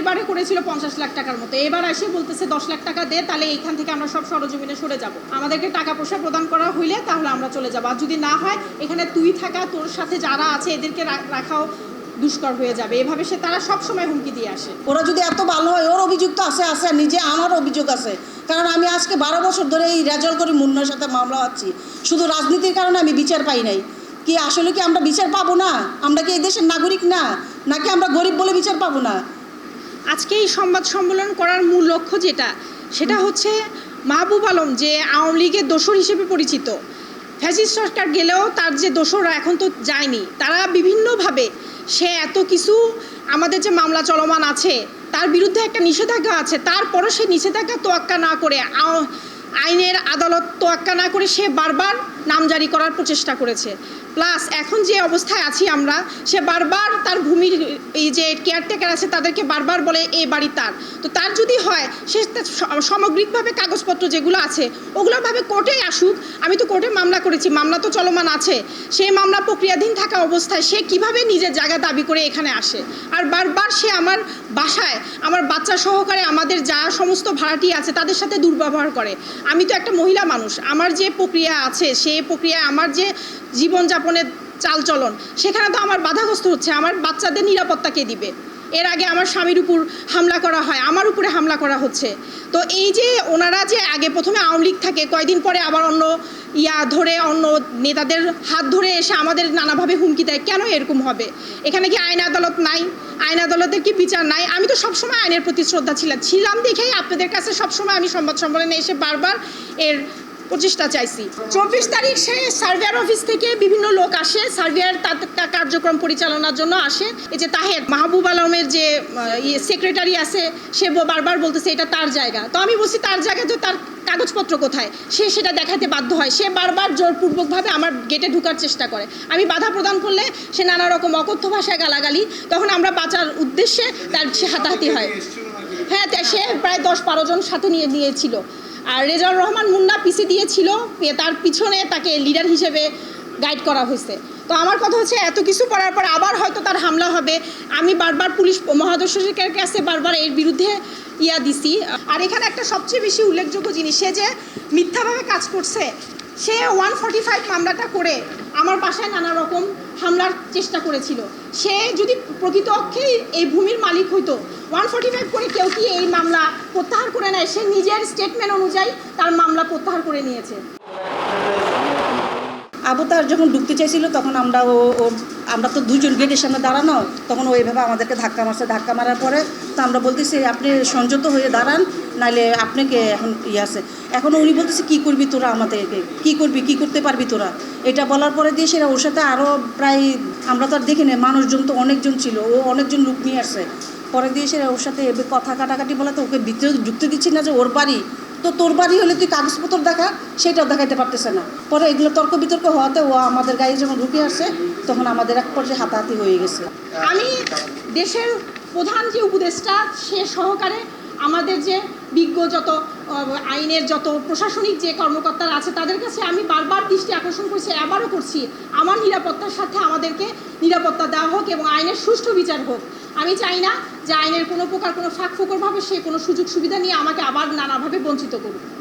আগেরবারে করেছিল 50 লাখ টাকার মতো, এবার এসে বলতেছে 10 লাখ টাকা দে, তাহলে এইখান থেকে আমরা সব সরজমিনে সরে যাব। আমাদেরকে টাকা পয়সা প্রদান করা হইলে তাহলে আমরা চলে যাব, আর যদি না হয় এখানে তুই থাকা, তোর সাথে যারা আছে এদেরকে রাখাও দুষ্কর হয়ে যাবে। এভাবে তারা সব সময় হুমকি দিয়ে আসে। ওরা যদি এত ভালো হয়, ওর অভিযোগ তো আছে, নিজে আমার অভিযোগ আছে, কারণ আমি আজকে 12 বছর ধরে এই রেজাল্ট করে মুন্নার সাথে মামলা হচ্ছি, শুধু রাজনীতির কারণে আমি বিচার পাই নাই। কি আসলে কি আমরা বিচার পাবো না? আমরা কি এই দেশের নাগরিক না, নাকি আমরা গরিব বলে বিচার পাবো না? আজকে এই সংবাদ সম্মেলন করার মূল লক্ষ্য সেটা হচ্ছে মাহবুব আলম যে আওয়ামী লীগের দোসর হিসেবে পরিচিত, ফ্যাসিস্ট সরকার গেলেও তার যে দোসররা এখন তো যায়নি, তারা বিভিন্নভাবে সে এত কিছু, আমাদের যে মামলা চলমান আছে তার বিরুদ্ধে একটা নিষেধাজ্ঞা আছে, তারপরও সে নিষেধাজ্ঞা তোয়াক্কা না করে, আইনের আদালত তোয়াক্কা না করে সে বারবার নামজারি করার প্রচেষ্টা করেছে। প্লাস এখন যে অবস্থায় আছি আমরা, সে বারবার তার ভূমির এই যে কেয়ারটেকার আছে তাদেরকে বারবার বলে এই বাড়ি তার, তো তার যদি হয় সে সামগ্রিকভাবে কাগজপত্র যেগুলো আছে ওগুলোভাবে কোর্টে আসুক। আমি তো কোর্টে মামলা করেছি, মামলা তো চলমান আছে, সেই মামলা প্রক্রিয়াধীন থাকা অবস্থায় সে কিভাবে নিজের জায়গা দাবি করে এখানে আসে? আর বারবার সে আমার বাসায় আমার বাচ্চা সহকারে আমাদের যা সমস্ত ভাড়াটি আছে তাদের সাথে দুর্ব্যবহার করে। আমি তো একটা মহিলা মানুষ, আমার যে প্রক্রিয়া আছে সেই প্রক্রিয়ায় আমার যে জীবনযাপনের চালচলন সেখানে তো আমার বাধাগ্রস্ত হচ্ছে। আমার বাচ্চাদের নিরাপত্তা কে দিবে? এর আগে আমার স্বামীর উপর হামলা করা হয়, আমার উপরে হামলা করা হচ্ছে। তো এই যে ওনারা যে আগে প্রথমে আওয়ামী লীগ থাকে, কয়দিন পরে আবার অন্য ধরে অন্য নেতাদের হাত ধরে এসে আমাদের নানাভাবে হুমকি দেয়, কেন এরকম হবে? এখানে কি আইন আদালত নাই? আইন আদালতের কি বিচার নাই? আমি তো সবসময় আইনের প্রতি শ্রদ্ধা ছিলাম দেখেই আপনাদের কাছে সবসময় আমি সংবাদ সম্মেলনে এসে বারবার এর প্রচেষ্টা চাইছি। 24 তারিখ সে সার্ভেয়ার অফিস থেকে বিভিন্ন লোক আসে, সার্ভেয়ার কার্যক্রম পরিচালনার জন্য আসে। এই যে তাহের মাহবুব আলমের যে সেক্রেটারি আছে, সে বারবার বলতেছে এটা তার জায়গা। তো আমি বলছি তার জায়গায় তো তার কাগজপত্র কোথায়? সে সেটা দেখাতে বাধ্য হয়। সে বারবার জোরপূর্বকভাবে আমার গেটে ঢোকার চেষ্টা করে। আমি বাধা প্রদান করলে সে নানা রকম অকথ্য ভাষায় গালাগালি, তখন আমরা বাঁচার উদ্দেশ্যে তার সে হাতাহাতি হয়। হ্যাঁ, সে প্রায় 10-12 জন সাথে নিয়েছিল। আর রেজাউর রহমান মুন্না পিসি দিয়েছিল, তার পিছনে তাকে লিডার হিসেবে গাইড করা হয়েছে। তো আমার কথা হচ্ছে এত কিছু করার পর আবার হয়তো তার হামলা হবে। আমি বারবার পুলিশ মহাদর্শকের কাছে বারবার এর বিরুদ্ধে দিছি। আর এখানে একটা সবচেয়ে বেশি উল্লেখযোগ্য জিনিস, সে যে মিথ্যাভাবে কাজ করছে, সে 145 মামলাটা করে আমার বাসায় নানা রকম হামলার চেষ্টা করেছিল। সে যদি প্রকৃত অর্থেই এই ভূমির মালিক হইতো, 145 করে কেউ কি এই মামলা প্রত্যাহার করে নেয়? সে নিজের স্টেটমেন্ট অনুযায়ী তার মামলা প্রত্যাহার করে নিয়েছে। আবতার যখন ঢুকতে চাইছিল তখন আমরা তো দুজন গেটের সামনে দাঁড়ানো, তখন ও এইভাবে আমাদেরকে ধাক্কা মারছে। ধাক্কা মারার পরে তো আমরা বলতেছি আপনি সংযত হয়ে দাঁড়ান, নাহলে আপনাকে এখন আছে। এখন উনি বলতেছে কী করবি তোরা, আমাদেরকে কী করবি, কী করতে পারবি তোরা? এটা বলার পরে দিয়ে সেরা ওর সাথে আরও প্রায়, আমরা তো আর দেখি না, মানুষজন তো অনেকজন ছিল, ও অনেকজন লোক নিয়ে আসছে। পরে দিয়ে সেরা ওর সাথে কথা কাটাকাটি বলে, তো ওকে ভিতরে ঢুকতে দিচ্ছি না যে ওর বাড়ি, তো তোর বাড়ি হলে তুই কাগজপত্র দেখা, সেটাও দেখাইতে পারতেছে না। পরে এগুলো তর্ক বিতর্ক হওয়াতে ও আমাদের গায়ে যখন ঢুকে আসছে তখন আমাদের এক পর্যায়ে হাতাহাতি হয়ে গেছে। আমি দেশের প্রধান যে উপদেষ্টা সে সহকারে আমাদের যে বিজ্ঞ যত আইনের যত প্রশাসনিক যে কর্মকর্তারা আছে তাদের কাছে আমি বারবার দৃষ্টি আকর্ষণ করছি, আবারও করছি, আমার নিরাপত্তার সাথে আমাদেরকে নিরাপত্তা দেওয়া হোক এবং আইনের সুষ্ঠু বিচার হোক। আমি চাই না যে আইনের কোনো প্রকার কোনো ফাঁক ফোকরভাবে সে কোনো সুযোগ সুবিধা নিয়ে আমাকে আবার নানাভাবে বঞ্চিত করুক।